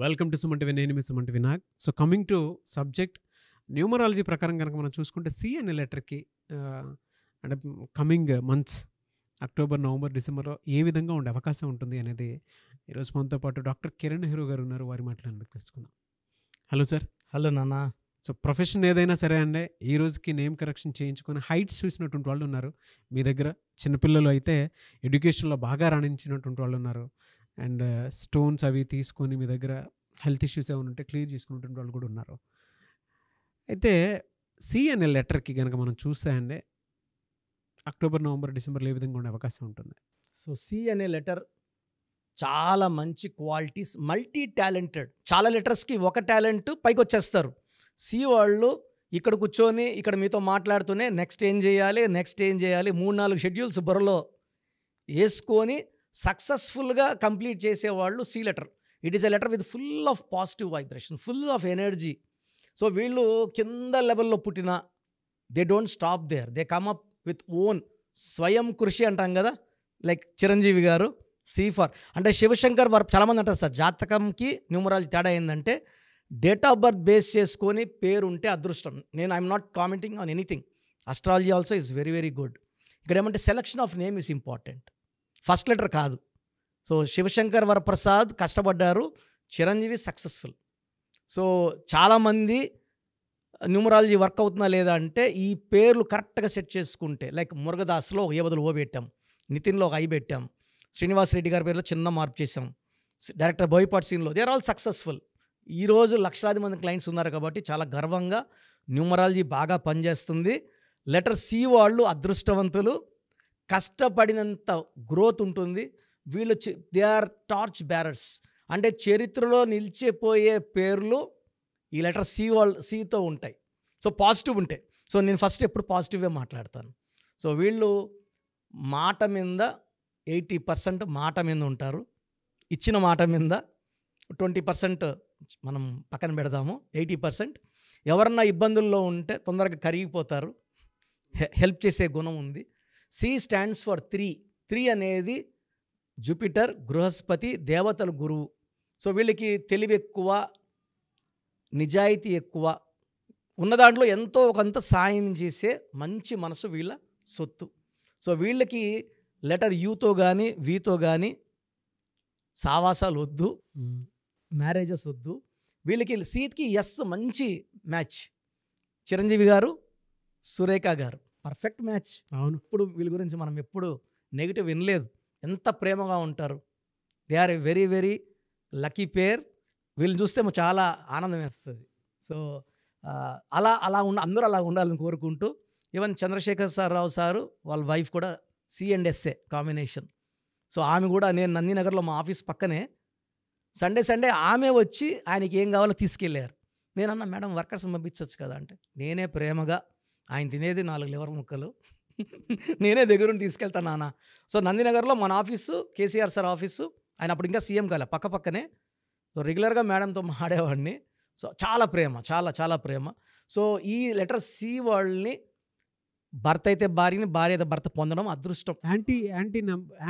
Welcome to Sumanti నేను మీ Sumanti Vinayak. So coming to subject numerology ప్రకారం కనుక మనం చూసుకుంటే సి అనే లెటర్కి అంటే కమింగ్ మంత్స్ అక్టోబర్, నవంబర్, డిసెంబర్లో ఏ విధంగా ఉండే అవకాశం ఉంటుంది అనేది ఈరోజు మనతో పాటు డాక్టర్ కిరణ్ హీరో గారు ఉన్నారు. వారి మాటలను తెలుసుకుందాం. Hello sir. హలో నాన్న. సో ప్రొఫెషన్ ఏదైనా సరే అండి, ఈ రోజుకి నేమ్ కరెక్షన్ చేయించుకొని హైట్స్ చూసినటువంటి వాళ్ళు ఉన్నారు మీ దగ్గర. చిన్నపిల్లలు అయితే ఎడ్యుకేషన్లో బాగా రాణించినటువంటి వాళ్ళు ఉన్నారు. అండ్ స్టోన్స్ అవి తీసుకొని మీ దగ్గర హెల్త్ ఇష్యూస్ ఏమైనా ఉంటే క్లియర్ చేసుకున్నటువంటి వాళ్ళు కూడా ఉన్నారు. అయితే సి అనే లెటర్కి కనుక మనం చూస్తే అండి అక్టోబర్, నవంబర్, డిసెంబర్లో ఏ విధంగా ఉండే అవకాశం ఉంటుంది? సో సి అనే లెటర్ చాలా మంచి క్వాలిటీస్, మల్టీ టాలెంటెడ్. చాలా లెటర్స్కి ఒక టాలెంట్ పైకి వచ్చేస్తారు. సి వాళ్ళు ఇక్కడ కూర్చొని ఇక్కడ మీతో మాట్లాడుతూనే నెక్స్ట్ ఏం చేయాలి 3-4 షెడ్యూల్స్ బుర్రలో వేసుకొని సక్సెస్ఫుల్గా కంప్లీట్ చేసేవాళ్ళు C letter. It is a letter with full of positive vibration, full of energy. So వీళ్ళు కింద లెవెల్లో పుట్టిన they don't stop there, they come up with own స్వయం కృషి అంటాం కదా. లైక్ చిరంజీవి గారు సి ఫర్ అంటే శివశంకర్ వారు చాలామంది అంటారు సార్ జాతకంకి న్యూమరాలజీ తేడా ఏంటంటే డేట్ ఆఫ్ బర్త్ బేస్ చేసుకొని పేరు ఉంటే అదృష్టం. నేను I'm not commenting on anything. Astrology also is very very good. ఇక్కడ ఏమంటే selection of name is important, first letter కాదు. సో శివశంకర్ వరప్రసాద్ కష్టపడ్డారు, చిరంజీవి సక్సెస్ఫుల్. సో చాలామంది న్యూమరాలజీ వర్క్ అవుతుందా లేదా అంటే ఈ పేర్లు కరెక్ట్గా సెట్ చేసుకుంటే, లైక్ మురుగదాస్లో ఒక ఏ బదులు ఓ పెట్టాం, నితిన్లో ఒక ఐ పెట్టాం, శ్రీనివాస్ రెడ్డి గారి పేరులో చిన్న మార్పు చేసాం, డైరెక్టర్ బోయపాటి సీన్లో, దే ఆర్ ఆల్ సక్సెస్ఫుల్. ఈరోజు లక్షలాది మంది క్లయింట్స్ ఉన్నారు కాబట్టి చాలా గర్వంగా న్యూమరాలజీ బాగా పనిచేస్తుంది. లెటర్ సి వాళ్ళు అదృష్టవంతులు, కష్టపడినంత గ్రోత్ ఉంటుంది. వీళ్ళు దే ఆర్ టార్చ్ బ్యారర్స్, అంటే చరిత్రలో నిలిచిపోయే పేర్లు ఈ లెటర్ సి సితో ఉంటాయి. సో పాజిటివ్ ఉంటాయి. సో నేను ఫస్ట్ ఎప్పుడు పాజిటివ్గా మాట్లాడతాను. సో వీళ్ళు మాట మీద 80% మాట మీద ఉంటారు. ఇచ్చిన మాట మీద 20% మనం పక్కన పెడదాము. 80% ఎవరన్నా ఇబ్బందుల్లో ఉంటే తొందరగా కరిగిపోతారు, హెల్ప్ చేసే గుణం ఉంది. సి స్టాండ్స్ ఫర్ 3 అనేది జూపిటర్, బృహస్పతి, దేవతల గురువు. సో వీళ్ళకి తెలివి ఎక్కువ, నిజాయితీ ఎక్కువ, ఉన్న దాంట్లో ఎంతో కొంత సాయం చేసే మంచి మనసు వీళ్ళ సొత్తు. సో వీళ్ళకి లెటర్ యూతో కానీ వీతో కానీ సావాసాలు వద్దు, మ్యారేజెస్ వద్దు. వీళ్ళకి సీట్కి ఎస్ మంచి మ్యాచ్. చిరంజీవి గారు, సురేఖ గారు పర్ఫెక్ట్ మ్యాచ్. అవును. ఇప్పుడు వీళ్ళ గురించి మనం ఎప్పుడు నెగిటివ్ వినలేదు. ఎంత ప్రేమగా ఉంటారు. They are a very very lucky pair. వీళ్ళని చూస్తే చాలా ఆనందం వేస్తుంది. సో అలా అందరూ అలా ఉండాలని కోరుకుంటూ, ఈవెన్ చంద్రశేఖర్ రావు సారు వాళ్ళ వైఫ్ కూడా C and S A combination. So ఆమె కూడా, నేను నందినగర్లో మా ఆఫీస్ పక్కనే సండే ఆమె వచ్చి ఆయనకి ఏం కావాలో తీసుకెళ్ళారు. నేను అన్నా, మేడం వర్కర్స్ పంపించవచ్చు కదా అంటే, నేనే ప్రేమగా ఆయన తినేది 4 లివర్ ముక్కలు నేనే దగ్గరుండి తీసుకెళ్తాను నాన్న. సో నందినగర్లో మన ఆఫీసు, కేసీఆర్ సార్ ఆఫీసు, ఆయన అప్పుడు ఇంకా సీఎం కాలే, పక్కనే. సో రెగ్యులర్గా మేడంతో మాడేవాడిని. సో చాలా ప్రేమ, చాలా ప్రేమ. సో ఈ లెటర్ సి వాళ్ళని భర్త అయితే భార్యని, భార్య అయితే భర్త పొందడం అదృష్టం.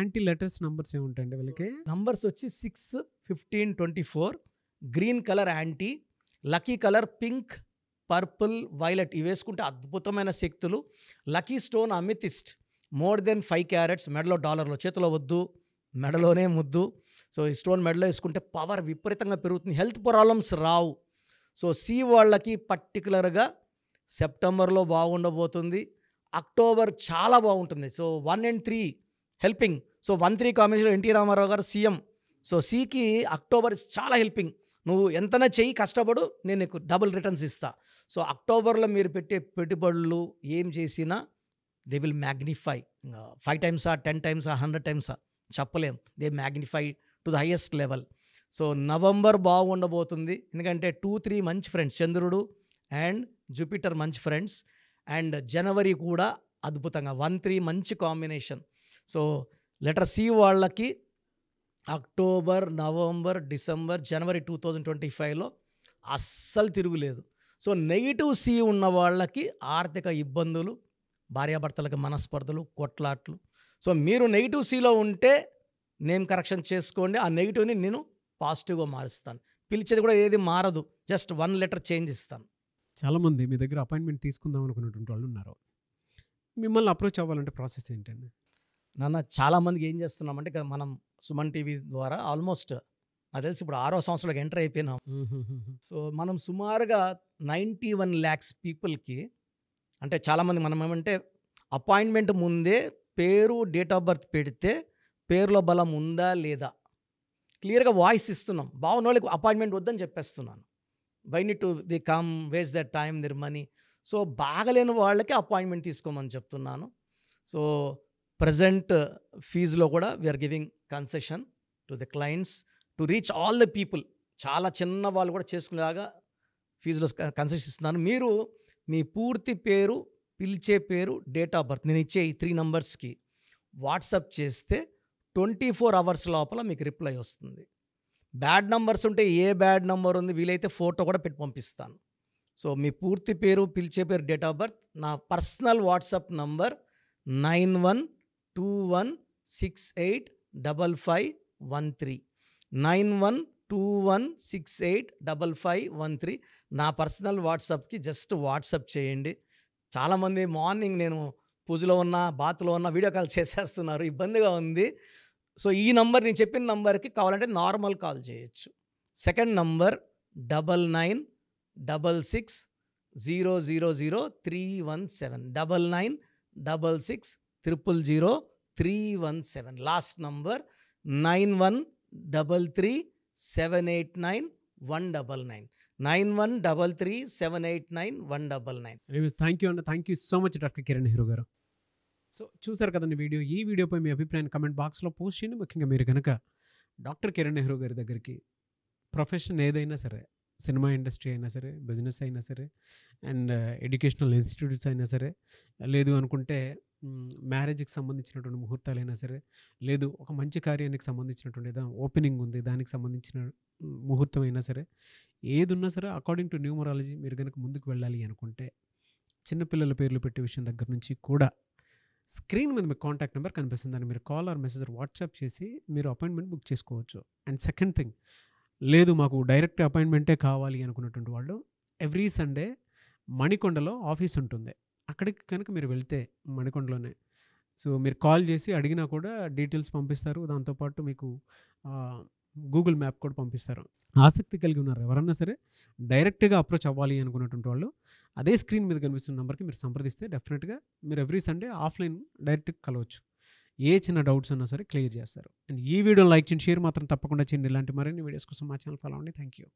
యాంటీ లెటర్స్ నంబర్స్ ఏముంటాయండి వీళ్ళకి? నంబర్స్ వచ్చి 6, 15, 24. గ్రీన్ కలర్ యాంటీ, lucky colour pink, purple, violet. ఇవి వేసుకుంటే అద్భుతమైన శక్తులు. Lucky stone amethyst, more than 5 carats. మెడలో డాలర్లో, చేతిలో వద్దు, మెడలోనే ముద్దు. సో ఈ స్టోన్ మెడలో వేసుకుంటే పవర్ విపరీతంగా పెరుగుతుంది, హెల్త్ ప్రాబ్లమ్స్ రావు. సో సి వాళ్ళకి పర్టికులర్గా సెప్టెంబర్లో బాగుండబోతుంది, అక్టోబర్ చాలా బాగుంటుంది. So 1 and 3 helping. సో 1-3 కాంబినేషన్లో ఎన్టీ రామారావు గారు సీఎం. సో సికి అక్టోబర్ చాలా హెల్పింగ్. నువ్వు ఎంతనా చెయ్యి, కష్టపడు, నేను నీకు డబుల్ రిటర్న్స్ ఇస్తా. సో అక్టోబర్లో మీరు పెట్టే పెట్టుబడులు ఏం చేసినా they will magnify. 5 times, 10 times, 100 times చెప్పలేం. They magnify to the highest level. So November బాగుండబోతుంది, ఎందుకంటే 2-3 మంచి ఫ్రెండ్స్, చంద్రుడు అండ్ జూపిటర్ మంచి ఫ్రెండ్స్. అండ్ జనవరి కూడా అద్భుతంగా 1-3 మంచి కాంబినేషన్. సో లెటర్ సి వాళ్ళకి అక్టోబర్, నవంబర్, డిసెంబర్, జనవరి 2025లో అస్సలు తిరుగులేదు. సో నెగిటివ్ సి ఉన్న వాళ్ళకి ఆర్థిక ఇబ్బందులు, భార్యాభర్తలకు మనస్పర్ధలు, కొట్లాట్లు. సో మీరు నెగిటివ్ సిలో ఉంటే నేమ్ కరెక్షన్ చేసుకోండి, ఆ నెగిటివ్ని నేను పాజిటివ్గా మారుస్తాను. పిలిచేది కూడా ఏది మారదు. జస్ట్ 1 లెటర్ చేంజ్ ఇస్తాను. చాలామంది మీ దగ్గర అపాయింట్మెంట్ తీసుకుందాం అనుకున్నటువంటి వాళ్ళు ఉన్నారు. మిమ్మల్ని అప్రోచ్ అవ్వాలంటే ప్రాసెస్ ఏంటండి? నాన్న చాలామందికి ఏం చేస్తున్నామంటే ఇక మనం సుమన్ టీవీ ద్వారా ఆల్మోస్ట్ నాకు తెలిసి ఇప్పుడు 6వ సంవత్సరంలోకి ఎంటర్ అయిపోయినాం. సో మనం సుమారుగా 91 lakhs పీపుల్కి, అంటే చాలామంది మనం ఏమంటే అపాయింట్మెంట్ ముందే పేరు, డేట్ ఆఫ్ బర్త్ పెడితే పేరులో బలం ఉందా లేదా క్లియర్గా వాయిస్ ఇస్తున్నాం. బాగున్న వాళ్ళకి అపాయింట్మెంట్ వద్దని చెప్పేస్తున్నాను. Why need to the come waste that time their money. So బాగలేని వాళ్ళకి అపాయింట్మెంట్ తీసుకోమని చెప్తున్నాను. సో ప్రజెంట్ ఫీజులో కూడా we are giving concession to the clients to reach all the people. చాలా చిన్న వాళ్ళు కూడా చేసుకునేలాగా ఫీజులో కన్సెషన్ ఇస్తున్నాను. మీరు మీ పూర్తి పేరు, పిలిచే పేరు, డేట్ ఆఫ్ బర్త్ నేను ఇచ్చే ఈ 3 నంబర్స్కి వాట్సాప్ చేస్తే 24 hours లోపల మీకు రిప్లై వస్తుంది. బ్యాడ్ నంబర్స్ ఉంటే ఏ బ్యాడ్ నంబర్ ఉంది వీలైతే ఫోటో కూడా పెట్టి పంపిస్తాను. సో మీ పూర్తి పేరు, పిలిచే పేరు, డేట్ ఆఫ్ బర్త్, నా పర్సనల్ వాట్సాప్ నంబర్ 9121685513 9121685513 నా పర్సనల్ వాట్సాప్కి జస్ట్ వాట్సాప్ చేయండి. చాలామంది మార్నింగ్ నేను పూజలో ఉన్న, బాత్లో ఉన్న వీడియో కాల్ చేసేస్తున్నారు, ఇబ్బందిగా ఉంది. సో ఈ నంబర్ నేను చెప్పిన నంబర్కి కావాలంటే నార్మల్ కాల్ చేయొచ్చు. Second number 9966000317 9966000317. Last number 9133789199 9133789199. Thank you అండి. Thank you so much doctor Kiran Nehru garu. So చూసారు కదండి వీడియో. ఈ వీడియోపై మీ అభిప్రాయాన్ని కమెంట్ బాక్స్లో పోస్ట్ చేయండి. ముఖ్యంగా మీరు కనుక డాక్టర్ కిరణ్ నెహ్రూ గారి దగ్గరికి ప్రొఫెషన్ ఏదైనా సరే, సినిమా ఇండస్ట్రీ అయినా సరే, బిజినెస్ అయినా సరే, అండ్ ఎడ్యుకేషనల్ ఇన్స్టిట్యూట్స్ అయినా సరే, లేదు అనుకుంటే మ్యారేజ్కి సంబంధించినటువంటి ముహూర్తాలైనా సరే, లేదు ఒక మంచి కార్యానికి సంబంధించినటువంటి ఓపెనింగ్ ఉంది దానికి సంబంధించిన ముహూర్తం అయినా సరే, ఏది ఉన్నా సరే అకార్డింగ్ టు న్యూమరాలజీ మీరు కనుక ముందుకు వెళ్ళాలి అనుకుంటే చిన్నపిల్లల పేర్లు పెట్టే విషయం దగ్గర నుంచి కూడా స్క్రీన్ మీద మీకు కాంటాక్ట్ నెంబర్ కనిపిస్తుంది. దాన్ని మీరు కాల్ ఆర్ మెసేజ్ వాట్సాప్ చేసి మీరు అపాయింట్మెంట్ బుక్ చేసుకోవచ్చు. అండ్ సెకండ్ థింగ్, లేదు మాకు డైరెక్ట్ అపాయింట్మెంటే కావాలి అనుకున్నటువంటి వాళ్ళు ఎవ్రీ సండే మణికొండలో ఆఫీస్ ఉంటుంది. అక్కడికి కనుక మీరు వెళ్తే మణికొండలోనే సో మీరు కాల్ చేసి అడిగినా కూడా డీటెయిల్స్ పంపిస్తారు. దాంతోపాటు మీకు గూగుల్ మ్యాప్ కూడా పంపిస్తారు. ఆసక్తి కలిగి ఉన్నారు ఎవరన్నా సరే డైరెక్ట్గా అప్రోచ్ అవ్వాలి అనుకున్నటువంటి వాళ్ళు అదే స్క్రీన్ మీద కనిపిస్తున్న నెంబర్కి మీరు సంప్రదిస్తే డెఫినెట్గా మీరు ఎవ్రీ సండే ఆఫ్లైన్ డైరెక్ట్గా కలవచ్చు. ఏ చిన్న డౌట్స్ ఉన్నా సరే క్లియర్ చేస్తారు. అండ్ ఈ వీడియో లైక్ చేయండి, షేర్ మాత్రం తప్పకుండా చేయండి. ఇలాంటి మరిన్ని వీడియోస్ కోసం మా ఛానల్ ఫాలో అవ్వండి. Thank you.